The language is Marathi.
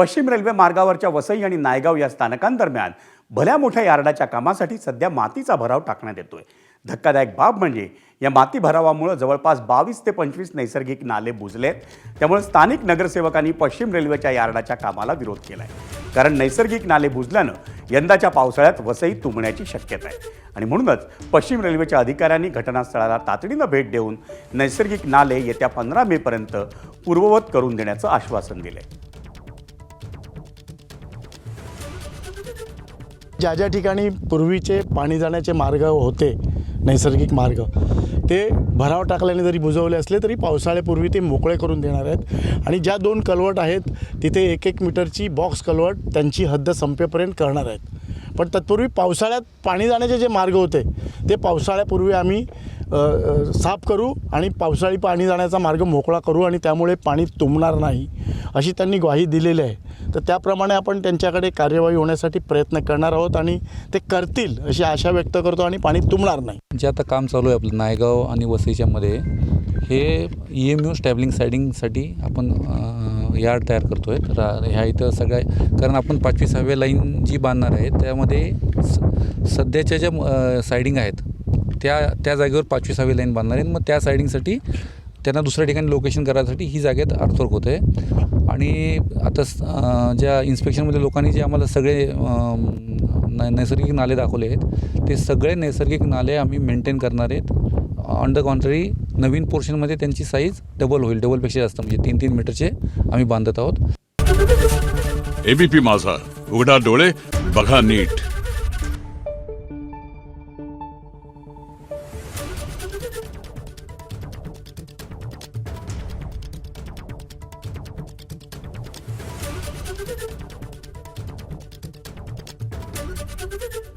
पश्चिम रेल्वे मार्गावरच्या वसई आणि नायगाव या स्थानकांदरम्यान भल्या मोठ्या यार्डाच्या कामासाठी सध्या मातीचा भराव टाकण्यात येतोय। धक्कादायक बाब म्हणजे या माती भरावामुळे जवळपास 22 ते 25 नैसर्गिक नाले बुजलेत। त्यामुळे स्थानिक नगरसेवकांनी पश्चिम रेल्वेच्या यार्डाच्या कामाला विरोध केलाय, कारण नैसर्गिक नाले बुजल्यानं यंदाच्या पावसाळ्यात वसई तुंबण्याची शक्यता आहे। आणि म्हणूनच पश्चिम रेल्वेच्या अधिकाऱ्यांनी घटनास्थळाला तातडीनं भेट देऊन नैसर्गिक नाले येत्या 15 मे पर्यंत पूर्ववत करून देण्याचं आश्वासन दिलंय। ज्या ज्या ठिकाणी पूर्वीचे पाणी जाण्याचे मार्ग होते, नैसर्गिक मार्ग, ते भराव टाकल्याने जरी बुजवले असले तरी पावसाळ्यापूर्वी ते मोकळे करून देणार आहेत। आणि ज्या 2 कलवट आहेत तिथे 1-1 मीटरची बॉक्स कलवट त्यांची हद्द संपेपर्यंत करणार आहेत। पण तत्पूर्वी पावसाळ्यात पाणी जाण्याचे जे मार्ग होते ते पावसाळ्यापूर्वी आम्ही साफ करू आणि पावसाळी पाणी जाण्याचा मार्ग मोकळा करू आणि त्यामुळे पाणी तुंबणार नाही अशी त्यांनी ग्वाही दिलेली आहे। तर त्याप्रमाणे आपण त्यांच्याकडे कार्यवाही होण्यासाठी प्रयत्न करणार आहोत आणि ते करतील अशी आशा व्यक्त करतो आणि पाणी तुंबणार नाही। जे आता काम चालू आहे आपलं नायगाव आणि वसईच्या मध्ये, हे EMU स्टॅबलिंग सायडिंगसाठी आपण यार्ड तयार करतो आहे। तर ह्या इथं सगळ्या, कारण आपण 25व्या लाईन जी बांधणार आहे त्यामध्ये सध्याच्या ज्या सायडिंग आहेत त्या जागेवर 25वी लाईन बांधणार आहे। मग त्या सायडिंगसाठी त्यांना दुसऱ्या ठिकाणी लोकेशन करायसाठी ही जागेत अडथळा होत आहे। आणि आता ज्या इन्स्पेक्शनमध्ये लोकांनी जे आम्हाला सगळे नैसर्गिक नाले दाखवले आहेत ते सगळे नैसर्गिक नाले आम्ही मेंटेन करणार आहेत। ऑन द कॉन्ट्ररी नवीन पोर्शनमध्ये त्यांची साईज डबल होईल, डबलपेक्षा जास्त, म्हणजे 3-3 मीटरचे आम्ही बांधत आहोत। ABP माझा, उघडा डोळे बघा नीट। Thank you.